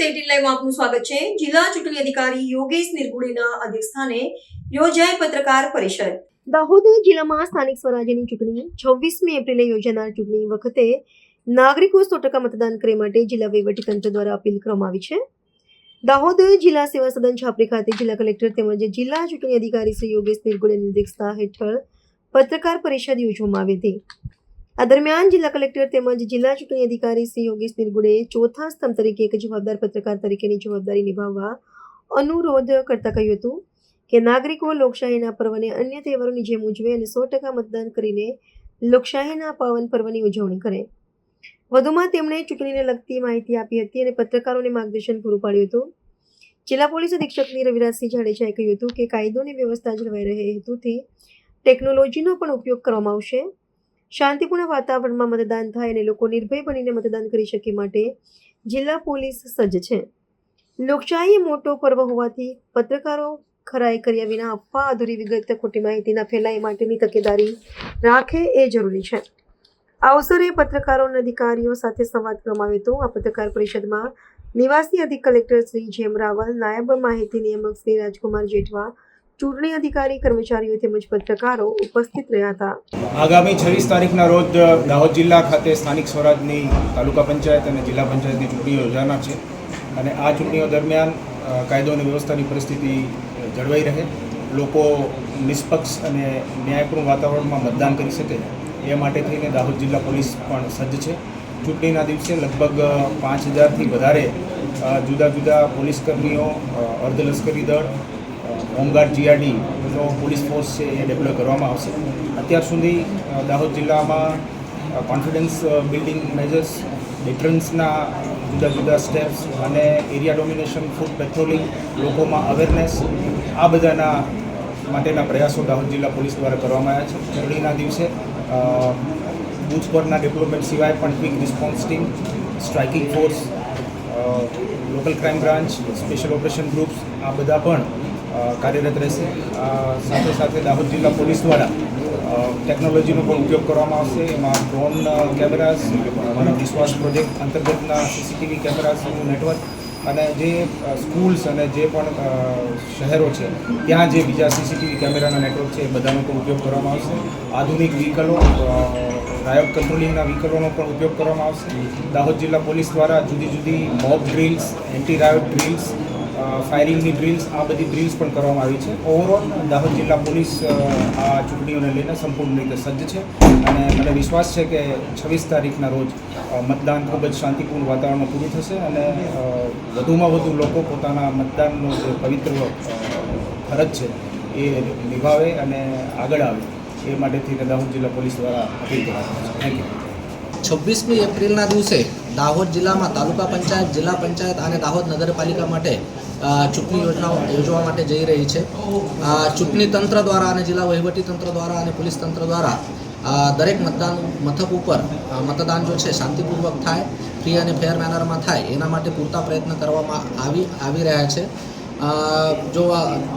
દાહોદ 18 લાઈવમાં આપનું સ્વાગત છે। જિલ્લા ચૂંટણી અધિકારી યોગેશ નિર્ગુડેના અધ્યક્ષસ્થાને યોજાઈ પત્રકાર પરિષદ। દાહોદ જિલ્લામાં સ્થાનિક સ્વરાજ્યની ચૂંટણી 26મી એપ્રિલે યોજાનાર ચૂંટણી વખતે નાગરિકો 100% મતદાન કરે માટે જિલ્લા વહીવટીતંત્ર દ્વારા અપીલ કરવામાં આવી છે। દાહોદ જિલ્લા સેવા સદન છાપરી ખાતે જિલ્લા કલેક્ટર તેમજ જિલ્લા ચૂંટણી અધિકારી શ્રી યોગેશ નિર્ગુડેની અધ્યક્ષતા હેઠળ પત્રકાર પરિષદ યોજવામાં આવી હતી। આ દરમિયાન જિલ્લા કલેક્ટર તેમજ જિલ્લા ચૂંટણી અધિકારી શ્રી યોગેશ નિર્ગુડે ચોથા સ્તંભ તરીકે એક જવાબદાર પત્રકાર તરીકેની જવાબદારી નિભાવવા અનુરોધ કરતા કહ્યું હતું કે નાગરિકો લોકશાહીના પર્વને અન્ય તહેવારોની જેમ ઉજવે અને 100% મતદાન કરીને લોકશાહીના પાવન પર્વની ઉજવણી કરે। વધુમાં તેમણે ચૂંટણીને લગતી માહિતી આપી હતી અને પત્રકારોને માર્ગદર્શન પૂરું પાડ્યું હતું। જિલ્લા પોલીસ અધિક્ષક રવિરાજસિંહ જાડેજાએ કહ્યું હતું કે કાયદો અને વ્યવસ્થા જળવાઈ રહે હેતુથી ટેકનોલોજીનો પણ ઉપયોગ કરવામાં આવશે। શાંતિપૂર્ણ વાતાવરણમાં મતદાન થાય અને લોકો નિર્ભય બનીને મતદાન કરી શકે માટે જિલ્લા પોલીસ સજ્જ છે। લોકશાહી મોટો પર્વ હોવાથી પત્રકારો ખરાઈ કર્યા વિના અફવા અધૂરી વિગત ખોટી માહિતીના ફેલાય માટેની તકેદારી રાખે એ જરૂરી છે। આ અવસરે પત્રકારો અને અધિકારીઓ સાથે સંવાદ કરવામાં આવ્યો હતો। આ પત્રકાર પરિષદમાં નિવાસી અધિક કલેક્ટર શ્રી જેમ રાવલ, નાયબ માહિતી નિયામક શ્રી રાજકુમાર જેઠવા, ચૂંટણી અધિકારી, કર્મચારીઓ તેમજ પત્રકારો ઉપસ્થિત રહ્યા હતા। આગામી 26 તારીખના રોજ દાહોદ જિલ્લા ખાતે સ્થાનિક સ્વરાજની તાલુકા પંચાયત અને જિલ્લા પંચાયતની ચૂંટણીઓ યોજાનાર છે અને આ ચૂંટણીઓ દરમિયાન કાયદો અને વ્યવસ્થાની પરિસ્થિતિ જળવાઈ રહે, લોકો નિષ્પક્ષ અને ન્યાયપૂર્ણ વાતાવરણમાં મતદાન કરી શકે એ માટે થઈને દાહોદ જિલ્લા પોલીસ પણ સજ્જ છે। ચૂંટણીના દિવસે લગભગ 5000થી વધારે જુદા જુદા પોલીસ કર્મીઓ, અર્ધલશ્કરી દળ, હોમગાર્ડ, જીઆરડીનો પોલીસ ફોર્સ છે એ ડેપ્લોય કરવામાં આવશે। અત્યાર સુધી દાહોદ જિલ્લામાં કોન્ફિડન્સ બિલ્ડિંગ મેજર્સ, ડિફરન્સના જુદા જુદા સ્ટેપ્સ અને એરિયા ડોમિનેશન, ફૂડ પેટ્રોલિંગ, લોકોમાં અવેરનેસ, આ બધાના માટેના પ્રયાસો દાહોદ જિલ્લા પોલીસ દ્વારા કરવામાં આવ્યા છે। ચૂંટણીના દિવસે બૂથ પરના ડિપ્લોયમેન્ટ સિવાય પણ quick response team, striking force, local crime branch, special operation groups, આ બધા પણ કાર્યરત રહેશે। સાથે સાથે દાહોદ જિલ્લા પોલીસ દ્વારા ટેકનોલોજીનો પણ ઉપયોગ કરવામાં આવશે। એમાં ડ્રોન કેમેરાસ, અમારા વિશ્વાસ પ્રોજેક્ટ અંતર્ગતના સીસીટીવી કેમેરાસનું નેટવર્ક અને જે સ્કૂલ્સ અને જે પણ શહેરો છે ત્યાં જે બીજા સીસીટીવી કેમેરાના નેટવર્ક છે એ બધાનો પણ ઉપયોગ કરવામાં આવશે। આધુનિક વ્હીકલો, રાયોટ કંટ્રોલિંગના વ્હીકલોનો પણ ઉપયોગ કરવામાં આવશે। દાહોદ જિલ્લા પોલીસ દ્વારા જુદી જુદી મોબ ડ્રીલ્સ, એન્ટી રાયોટ ડ્રીલ્સ, ફાયરિંગની ડ્રીલ્સ, આ બધી ડ્રીલ્સ પણ કરવામાં આવી છે। ઓવરઓલ દાહોદ જિલ્લા પોલીસ આ ચૂંટણીઓને લઈને સંપૂર્ણ રીતે સજ્જ છે અને મને વિશ્વાસ છે કે 26 તારીખના રોજ મતદાન ખૂબ જ શાંતિપૂર્ણ વાતાવરણમાં પૂરું થશે અને વધુમાં વધુ લોકો પોતાના મતદાનનો જે પવિત્ર ફરજ છે એ નિભાવે અને આગળ આવે એ માટેથી દાહોદ જિલ્લા પોલીસ દ્વારા અપીલ કરવામાં આવે છે। Thank you. 26મી એપ્રિલના દિવસે દાહોદ જિલ્લામાં તાલુકા પંચાયત, જિલ્લા પંચાયત અને દાહોદ નગરપાલિકા માટે ચૂંટણી યોજવા માટે જઈ રહી છે। ચૂંટણી તંત્ર દ્વારા અને જિલ્લા વહીવટી તંત્ર દ્વારા અને પોલીસ તંત્ર દ્વારા દરેક મતદાન મથક ઉપર મતદાન જો છે શાંતિપૂર્વક થાય, ફ્રી અને ફેર મેનરમાં થાય એના માટે પૂરતા પ્રયત્ન કરવામાં આવી રહ્યા છે। જો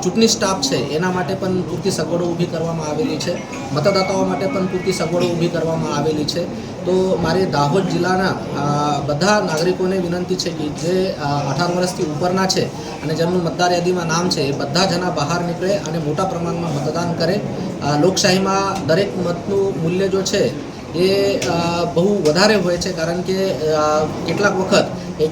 ચૂંટણી સ્ટાફ છે એના માટે પણ પૂરતી સગવડો ઊભી કરવામાં આવેલી છે, મતદાતાઓ માટે પણ પૂરતી સગવડો ઊભી કરવામાં આવેલી છે। તો મારી દાહોદ જિલ્લાના બધા નાગરિકોને વિનંતી છે કે જે 18 વર્ષથી ઉપરના છે અને જેમનું મતદાર યાદીમાં નામ છે એ બધા જણા બહાર નીકળે અને મોટા પ્રમાણમાં મતદાન કરે। લોકશાહીમાં દરેક મતનું મૂલ્ય જો છે એ બહુ વધારે હોય છે, કારણ કે કેટલાક વખત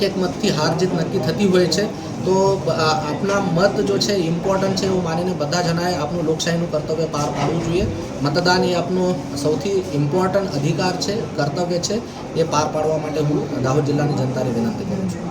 એક મતથી હાર જીત નક્કી થતી હોય છે। તો આપણા મત જો છે ઇમ્પોર્ટન્ટ છે એવું માનીને બધા જણાએ આપણું લોકશાહીનું કર્તવ્ય પાર પાડવું જોઈએ। મતદાન એ આપનું સૌથી ઇમ્પોર્ટન્ટ અધિકાર છે, કર્તવ્ય છે, એ પાર પાડવા માટે હું દાહોદ જિલ્લાની જનતાને વિનંતી કરું છું।